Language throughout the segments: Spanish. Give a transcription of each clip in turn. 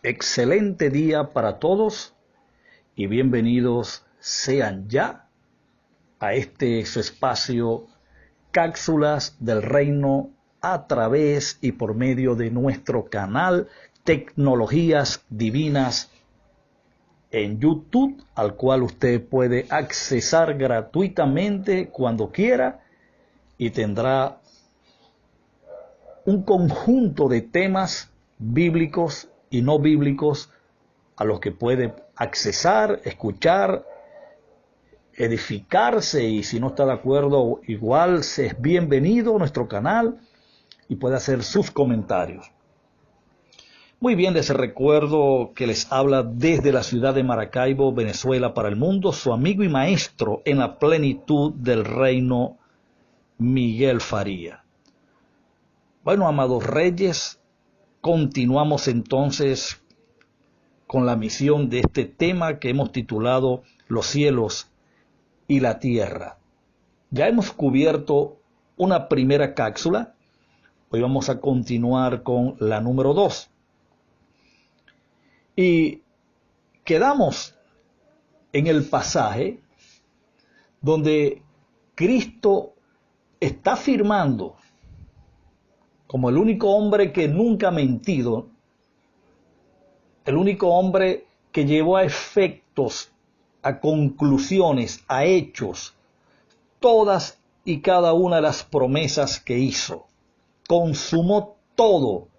Excelente día para todos y bienvenidos sean ya a su espacio Cápsulas del Reino a través y por medio de nuestro canal Tecnologías Divinas en YouTube, al cual usted puede accesar gratuitamente cuando quiera y tendrá un conjunto de temas bíblicos y no bíblicos a los que puede accesar, escuchar, edificarse, y si no está de acuerdo, igual es bienvenido a nuestro canal y puede hacer sus comentarios. Muy bien, les recuerdo que les habla desde la ciudad de Maracaibo, Venezuela, para el mundo, su amigo y maestro en la plenitud del reino, Miguel Faría. Bueno, amados reyes, continuamos entonces con la misión de este tema que hemos titulado Los cielos y la tierra. Ya hemos cubierto una primera cápsula, hoy vamos a continuar con la número 2. Y quedamos en el pasaje donde Cristo está afirmando como el único hombre que nunca ha mentido, el único hombre que llevó a efectos, a conclusiones, a hechos, todas y cada una de las promesas que hizo. Consumó todo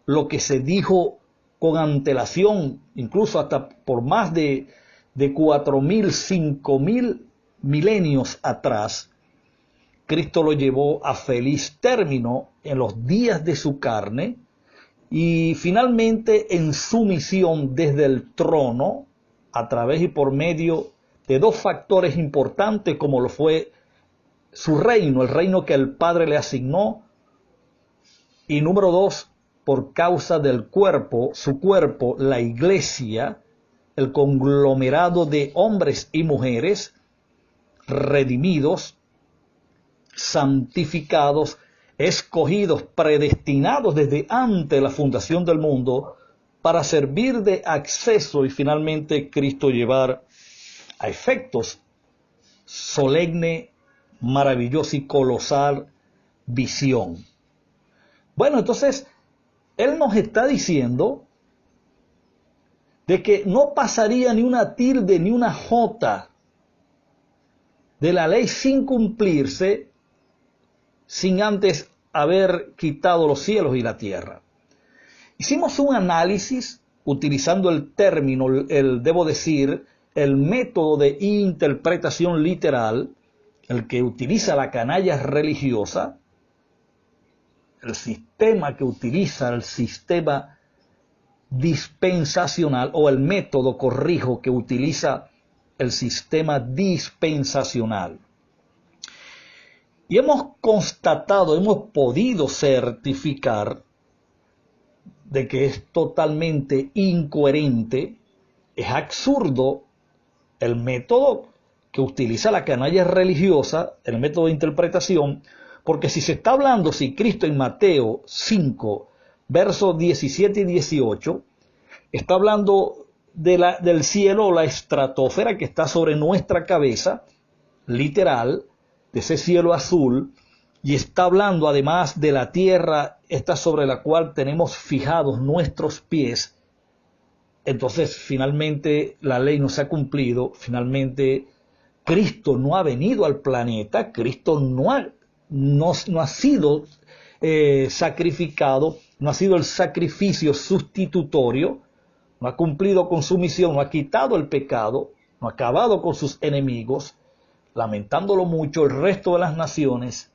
lo que se dijo con antelación, incluso hasta por más de 4.000, 5.000 milenios atrás. Cristo lo llevó a feliz término en los días de su carne y finalmente en su misión desde el trono, a través y por medio de dos factores importantes como lo fue su reino, el reino que el Padre le asignó, y número 2, por causa del cuerpo, su cuerpo, la iglesia, el conglomerado de hombres y mujeres redimidos, santificados, escogidos, predestinados desde antes la fundación del mundo para servir de acceso y finalmente Cristo llevar a efectos solemne, maravillosa y colosal visión. Bueno, entonces Él nos está diciendo de que no pasaría ni una tilde ni una jota de la ley sin cumplirse sin antes haber quitado los cielos y la tierra. Hicimos un análisis utilizando el término, debo decir, el método de interpretación literal, el que utiliza la canalla religiosa, el sistema que utiliza el sistema dispensacional, o el método, corrijo, que utiliza el sistema dispensacional. Y hemos constatado, hemos podido certificar de que es totalmente incoherente, es absurdo el método que utiliza la canalla religiosa, el método de interpretación, porque si se está hablando, si Cristo en Mateo 5, versos 17 y 18, está hablando del cielo, la estratosfera que está sobre nuestra cabeza, literal, de ese cielo azul, y está hablando además de la tierra, esta sobre la cual tenemos fijados nuestros pies. Entonces finalmente la ley no se ha cumplido, finalmente Cristo no ha venido al planeta, Cristo no ha sido sacrificado, no ha sido el sacrificio sustitutorio, no ha cumplido con su misión, no ha quitado el pecado, no ha acabado con sus enemigos. Lamentándolo mucho, el resto de las naciones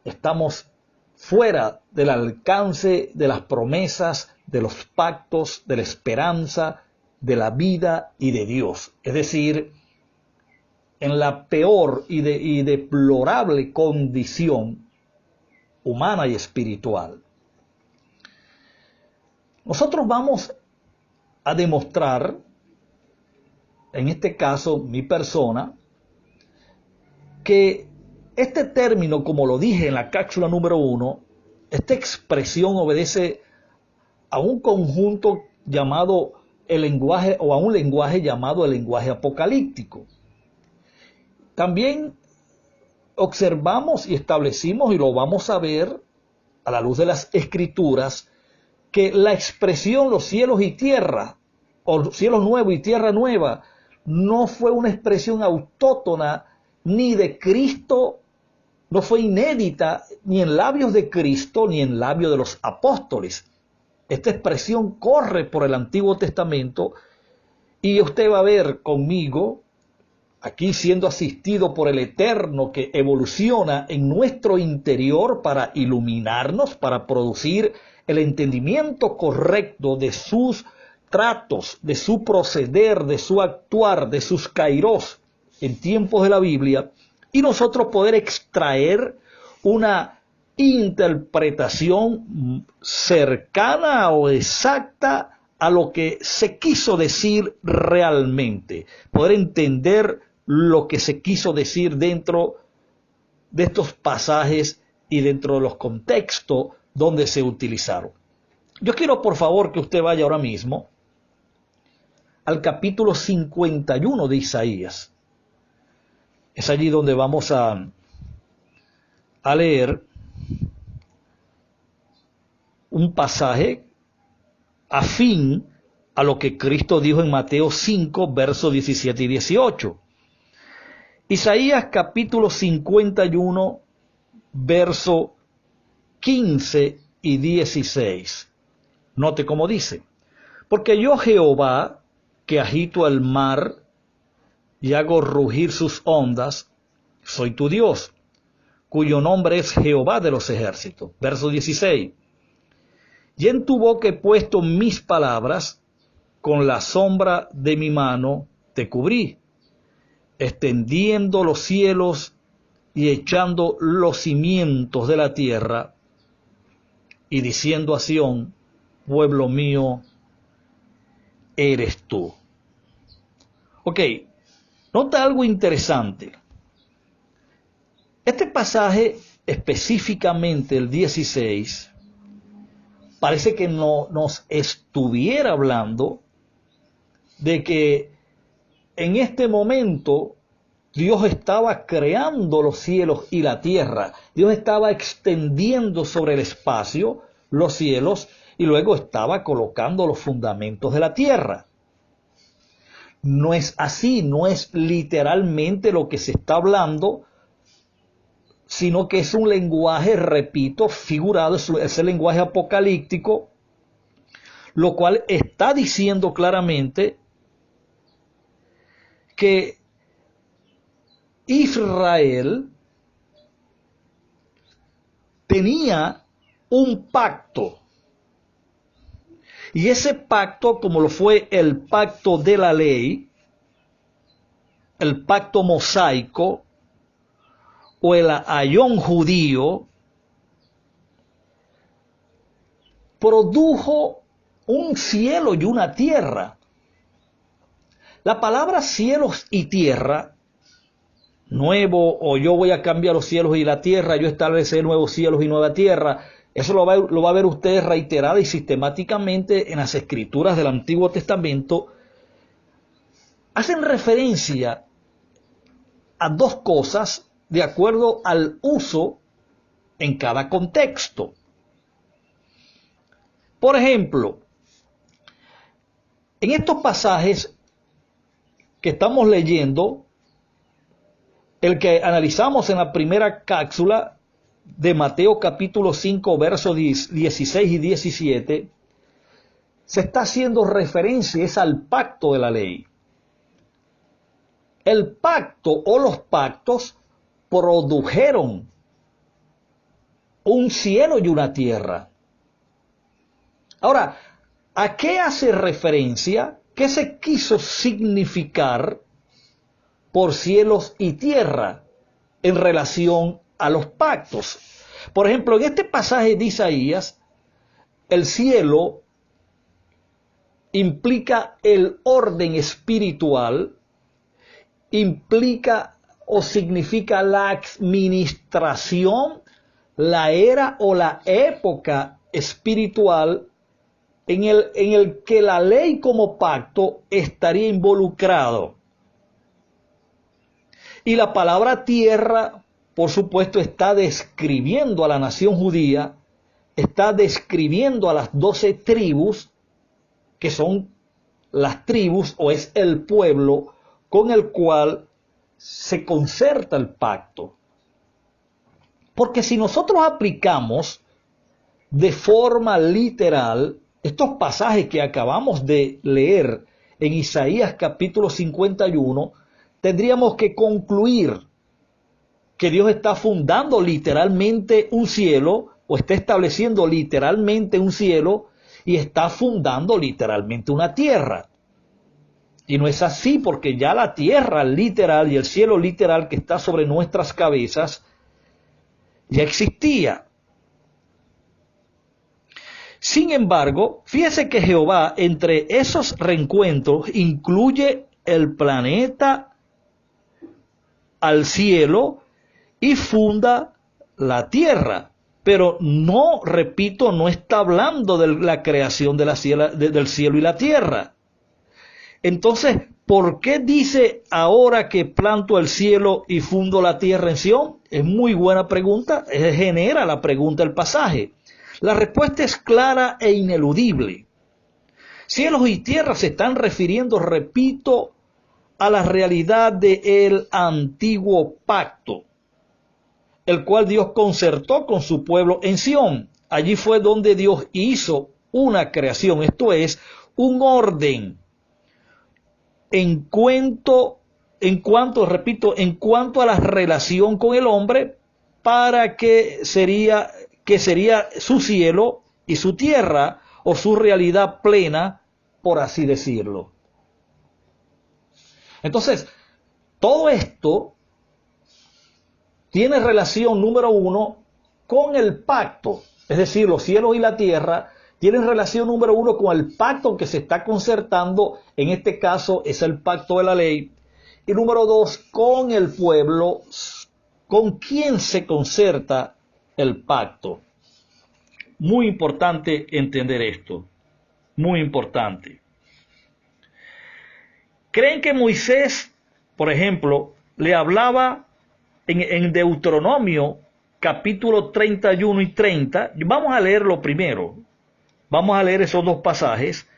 estamos fuera del alcance de las promesas, de los pactos, de la esperanza, de la vida y de Dios. Es decir, en la peor y deplorable condición humana y espiritual. Nosotros vamos a demostrar, en este caso mi persona, que este término, como lo dije en la cápsula número 1, esta expresión obedece a un conjunto llamado el lenguaje, o a un lenguaje llamado el lenguaje apocalíptico. También observamos y establecimos, y lo vamos a ver a la luz de las Escrituras, que la expresión los cielos y tierra, o cielos nuevos y tierra nueva, no fue una expresión autóctona ni de Cristo, no fue inédita ni en labios de Cristo ni en labios de los apóstoles. Esta expresión corre por el Antiguo Testamento y usted va a ver conmigo, aquí siendo asistido por el Eterno que evoluciona en nuestro interior para iluminarnos, para producir el entendimiento correcto de sus tratos, de su proceder, de su actuar, de sus kairos en tiempos de la Biblia, y nosotros poder extraer una interpretación cercana o exacta a lo que se quiso decir realmente, poder entender lo que se quiso decir dentro de estos pasajes y dentro de los contextos donde se utilizaron. Yo quiero por favor que usted vaya ahora mismo al capítulo 51 de Isaías. Es allí donde vamos a leer un pasaje afín a lo que Cristo dijo en Mateo 5, versos 17 y 18. Isaías capítulo 51, verso 15 y 16. Note cómo dice: porque yo Jehová, que agito el mar y hago rugir sus ondas, soy tu Dios, cuyo nombre es Jehová de los ejércitos. Verso 16. Y en tu boca he puesto mis palabras, con la sombra de mi mano te cubrí, extendiendo los cielos y echando los cimientos de la tierra, y diciendo a Sión: pueblo mío eres tú. Ok, nota algo interesante. Este pasaje, específicamente el 16, parece que no nos estuviera hablando de que en este momento Dios estaba creando los cielos y la tierra. Dios estaba extendiendo sobre el espacio los cielos y luego estaba colocando los fundamentos de la tierra. No es así, no es literalmente lo que se está hablando, sino que es un lenguaje, repito, figurado, es el lenguaje apocalíptico, lo cual está diciendo claramente que Israel tenía un pacto, y ese pacto, como lo fue el pacto de la ley, el pacto mosaico, o el ayón judío, produjo un cielo y una tierra. La palabra cielos y tierra, nuevo, o yo voy a cambiar los cielos y la tierra, yo estableceré nuevos cielos y nueva tierra, eso lo va a ver usted reiterada y sistemáticamente en las escrituras del Antiguo Testamento. Hacen referencia a dos cosas de acuerdo al uso en cada contexto. Por ejemplo, en estos pasajes que estamos leyendo, el que analizamos en la primera cápsula de Mateo capítulo 5, versos 16 y 17, se está haciendo referencia es al pacto de la ley. El pacto o los pactos produjeron un cielo y una tierra. Ahora, ¿a qué hace referencia? ¿Qué se quiso significar por cielos y tierra en relación a los pactos? Por ejemplo, en este pasaje de Isaías, el cielo implica el orden espiritual, implica o significa la administración, la era o la época espiritual en el que la ley como pacto estaría involucrado. Y la palabra tierra, por supuesto, está describiendo a la nación judía, está describiendo a las 12 tribus, que son las tribus o es el pueblo con el cual se concerta el pacto. Porque si nosotros aplicamos de forma literal estos pasajes que acabamos de leer en Isaías capítulo 51, tendríamos que concluir que Dios está fundando literalmente un cielo, o está estableciendo literalmente un cielo, y está fundando literalmente una tierra. Y no es así, porque ya la tierra literal y el cielo literal que está sobre nuestras cabezas ya existía. Sin embargo, fíjese que Jehová entre esos reencuentros incluye el planeta al cielo y funda la tierra. Pero no, repito, no está hablando de la creación de del cielo y la tierra. Entonces, ¿por qué dice ahora que planto el cielo y fundo la tierra en Sión? Es muy buena pregunta, genera la pregunta el pasaje. La respuesta es clara e ineludible. Cielos y tierra se están refiriendo, repito, a la realidad del antiguo pacto, el cual Dios concertó con su pueblo en Sión. Allí fue donde Dios hizo una creación, esto es, un orden. En cuanto a la relación con el hombre, para que sería su cielo y su tierra, o su realidad plena, por así decirlo. Entonces, todo esto tiene relación, número uno, con el pacto, es decir, los cielos y la tierra tienen relación, número uno, con el pacto que se está concertando, en este caso es el pacto de la ley, y número dos, con el pueblo, con quien se concerta el pacto. Muy importante entender esto, muy importante. ¿Creen que Moisés, por ejemplo, le hablaba en Deuteronomio capítulo 31 y 30? Vamos a leerlo primero. Vamos a leer esos dos pasajes.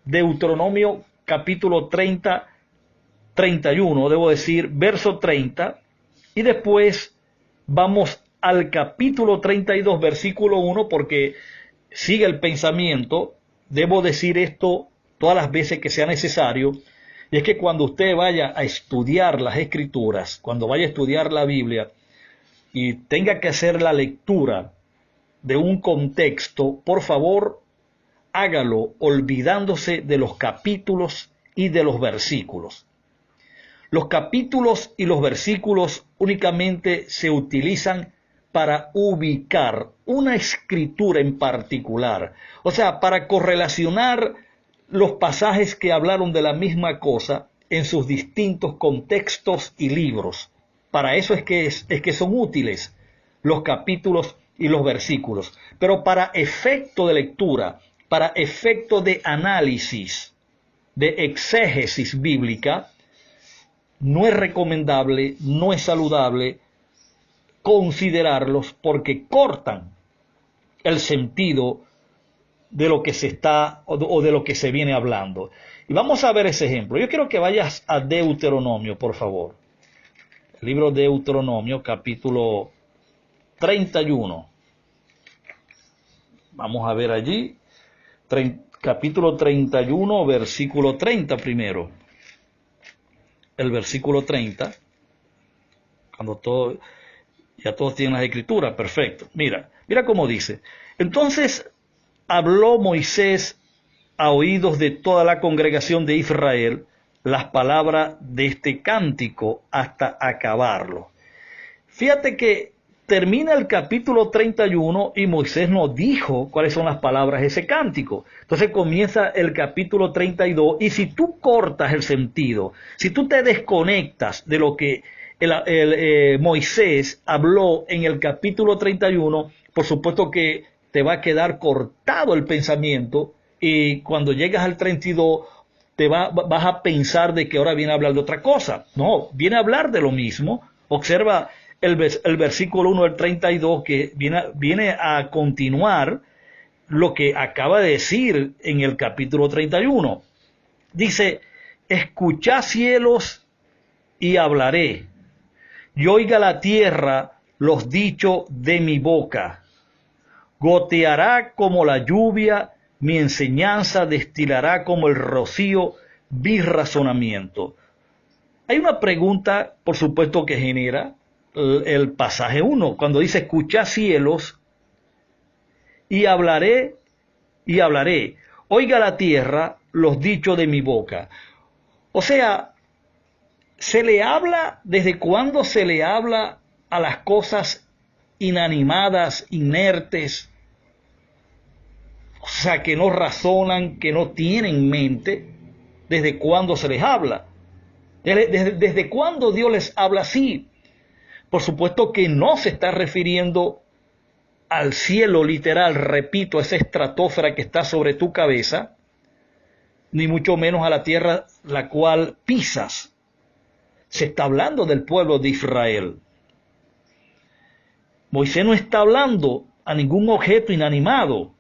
Deuteronomio capítulo 30, 31, debo decir, verso 30. Y después vamos al capítulo 32, versículo 1, porque sigue el pensamiento. Debo decir esto todas las veces que sea necesario. Y es que cuando usted vaya a estudiar las Escrituras, cuando vaya a estudiar la Biblia y tenga que hacer la lectura de un contexto, por favor, hágalo olvidándose de los capítulos y de los versículos. Los capítulos y los versículos únicamente se utilizan para ubicar una escritura en particular, o sea, para correlacionar los pasajes que hablaron de la misma cosa en sus distintos contextos y libros. Para eso es que son útiles los capítulos y los versículos. Pero para efecto de lectura, para efecto de análisis, de exégesis bíblica, no es recomendable, no es saludable considerarlos porque cortan el sentido de lo que se está o de lo que se viene hablando. Y vamos a ver ese ejemplo. Yo quiero que vayas a Deuteronomio, por favor. El libro de Deuteronomio, capítulo 31. Vamos a ver allí, capítulo 31, versículo 30 primero. El versículo 30, cuando ya todos tienen las escrituras, perfecto. Mira cómo dice. Entonces habló Moisés a oídos de toda la congregación de Israel las palabras de este cántico hasta acabarlo. Fíjate que termina el capítulo 31 y Moisés nos dijo cuáles son las palabras de ese cántico. Entonces comienza el capítulo 32 y si tú cortas el sentido, si tú te desconectas de lo que Moisés habló en el capítulo 31, por supuesto que te va a quedar cortado el pensamiento y cuando llegas al 32 vas a pensar de que ahora viene a hablar de otra cosa. No, viene a hablar de lo mismo. Observa el versículo 1 del 32 que viene a continuar lo que acaba de decir en el capítulo 31. Dice, escuchad cielos y hablaré, y oiga la tierra los dichos de mi boca. Goteará como la lluvia, mi enseñanza destilará como el rocío, mi razonamiento. Hay una pregunta, por supuesto, que genera el pasaje 1, cuando dice, escuchad cielos y hablaré, oiga la tierra los dichos de mi boca. O sea, ¿desde cuándo se le habla a las cosas inanimadas, inertes? O sea, que no razonan, que no tienen mente. ¿Desde cuándo se les habla? ¿Desde cuándo Dios les habla así? Por supuesto que no se está refiriendo al cielo literal, repito, esa estratosfera que está sobre tu cabeza, ni mucho menos a la tierra la cual pisas. Se está hablando del pueblo de Israel. Moisés no está hablando a ningún objeto inanimado.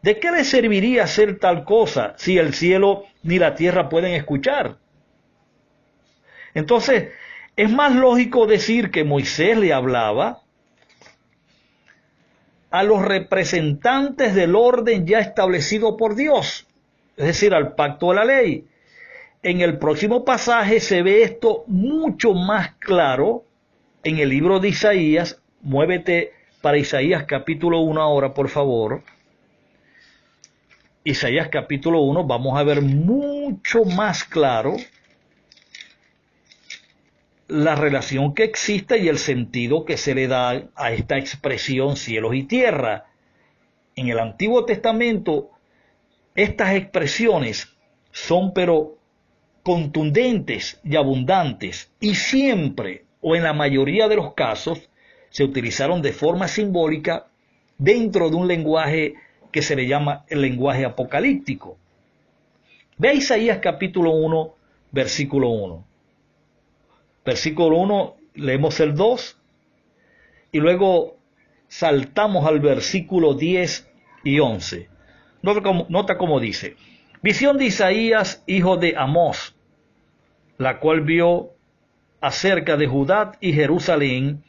¿De qué le serviría hacer tal cosa si el cielo ni la tierra pueden escuchar? Entonces, es más lógico decir que Moisés le hablaba a los representantes del orden ya establecido por Dios, es decir, al pacto de la ley. En el próximo pasaje se ve esto mucho más claro en el libro de Isaías. Muévete para Isaías capítulo 1 ahora, por favor. Isaías capítulo 1, vamos a ver mucho más claro la relación que existe y el sentido que se le da a esta expresión cielos y tierra. En el Antiguo Testamento, estas expresiones son pero contundentes y abundantes, y siempre, o en la mayoría de los casos, se utilizaron de forma simbólica dentro de un lenguaje que se le llama el lenguaje apocalíptico. Ve a Isaías capítulo 1, versículo 1. Versículo 1, leemos el 2, y luego saltamos al versículo 10 y 11. Nota cómo dice: visión de Isaías, hijo de Amós, la cual vio acerca de Judá y Jerusalén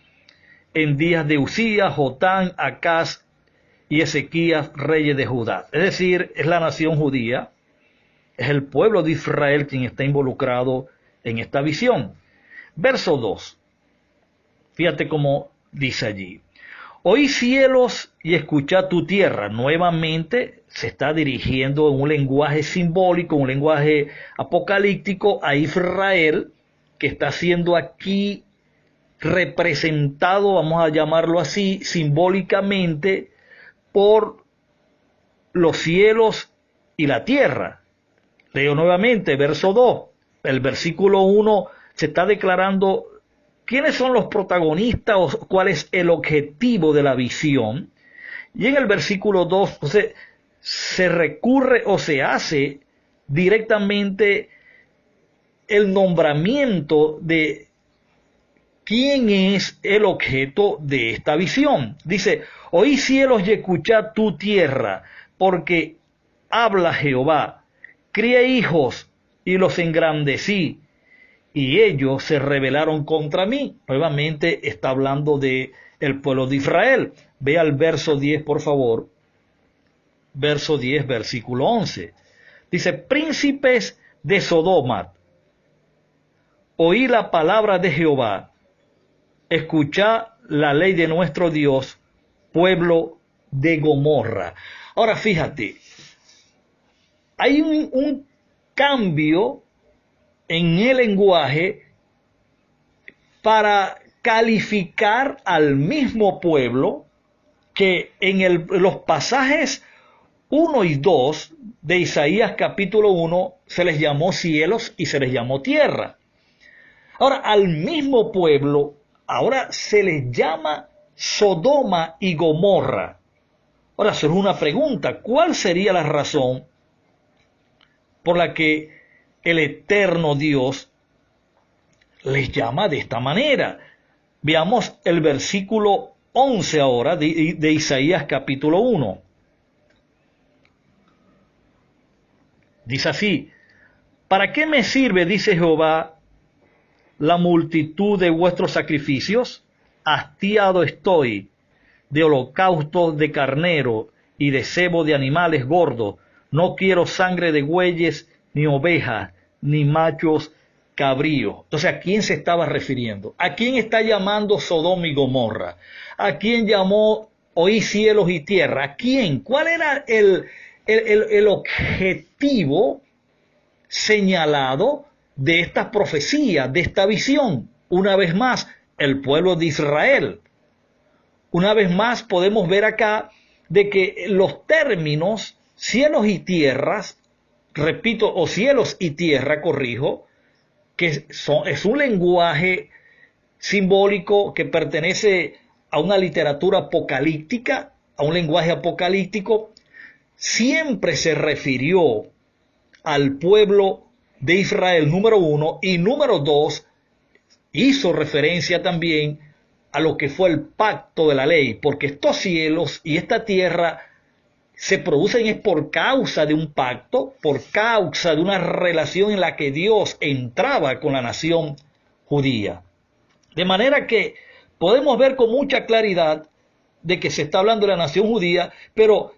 en días de Usías, Jotán, Acaz y Ezequías, reyes de Judá. Es decir, es la nación judía, es el pueblo de Israel quien está involucrado en esta visión. Verso 2. Fíjate cómo dice allí: oí cielos y escuchad tu tierra. Nuevamente se está dirigiendo en un lenguaje simbólico, un lenguaje apocalíptico a Israel, que está siendo aquí representado, vamos a llamarlo así, simbólicamente por los cielos y la tierra. Leo nuevamente, verso 2. El versículo 1 se está declarando quiénes son los protagonistas o cuál es el objetivo de la visión. Y en el versículo 2 entonces, se recurre o se hace directamente el nombramiento de quién es el objeto de esta visión. Dice: oí cielos y escuchad tu tierra, porque habla Jehová, crié hijos y los engrandecí, y ellos se rebelaron contra mí. Nuevamente está hablando de el pueblo de Israel. Ve al verso 10, por favor. Verso 10, versículo 11. Dice: príncipes de Sodoma, oí la palabra de Jehová, escuchad la ley de nuestro Dios, pueblo de Gomorra. Ahora fíjate, hay un cambio en el lenguaje para calificar al mismo pueblo que en los pasajes 1 y 2 de Isaías capítulo 1 se les llamó cielos y se les llamó tierra. Ahora, al mismo pueblo ahora se les llama Sodoma y Gomorra. Ahora surge una pregunta: ¿cuál sería la razón por la que el eterno Dios les llama de esta manera. Veamos el versículo 11 ahora de Isaías capítulo 1. Dice así: ¿para qué me sirve, dice Jehová, la multitud de vuestros sacrificios? Hastiado estoy de holocaustos de carnero y de cebo de animales gordos. No quiero sangre de bueyes, ni ovejas, ni machos cabríos. Entonces, ¿a quién se estaba refiriendo? ¿A quién está llamando Sodoma y Gomorra? ¿A quién llamó oí cielos y tierra? ¿A quién? ¿Cuál era el objetivo señalado de esta profecía, de esta visión? Una vez más, el pueblo de Israel. Una vez más podemos ver acá de que los términos cielos y tierras, repito, o cielos y tierra, corrijo, que es un lenguaje simbólico que pertenece a una literatura apocalíptica, a un lenguaje apocalíptico, siempre se refirió al pueblo de Israel, número uno, y número dos, hizo referencia también a lo que fue el pacto de la ley, porque estos cielos y esta tierra se producen es por causa de un pacto, por causa de una relación en la que Dios entraba con la nación judía. De manera que podemos ver con mucha claridad de que se está hablando de la nación judía, pero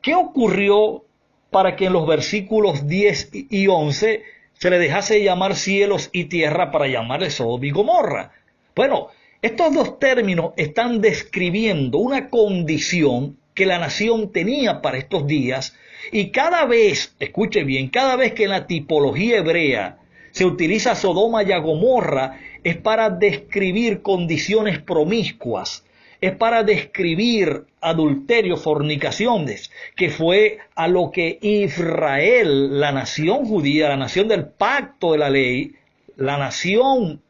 ¿qué ocurrió para que en los versículos 10 y 11 se le dejase llamar cielos y tierra para llamarle Sodoma y Gomorra? Bueno, estos dos términos están describiendo una condición que la nación tenía para estos días, y cada vez, escuche bien, cada vez que en la tipología hebrea se utiliza Sodoma y Gomorra, es para describir condiciones promiscuas, es para describir adulterio, fornicaciones, que fue a lo que Israel, la nación judía, la nación del pacto de la ley, la nación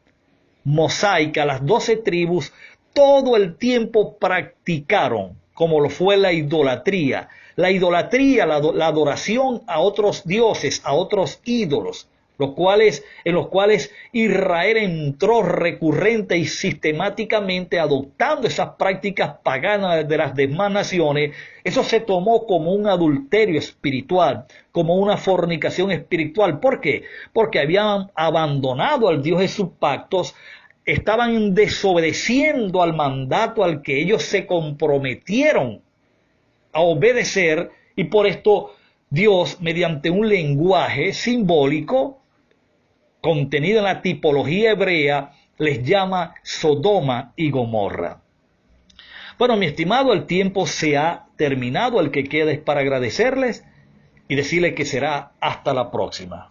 mosaica, las 12 tribus, todo el tiempo practicaron, como lo fue la idolatría. La idolatría, la adoración a otros dioses, a otros ídolos, en los cuales Israel entró recurrente y sistemáticamente adoptando esas prácticas paganas de las demás naciones. Eso se tomó como un adulterio espiritual, como una fornicación espiritual. ¿Por qué? Porque habían abandonado al Dios de sus pactos, estaban desobedeciendo al mandato al que ellos se comprometieron a obedecer, y por esto Dios, mediante un lenguaje simbólico contenido en la tipología hebrea, les llama Sodoma y Gomorra. Bueno, mi estimado, el tiempo se ha terminado. El que queda es para agradecerles y decirles que será hasta la próxima.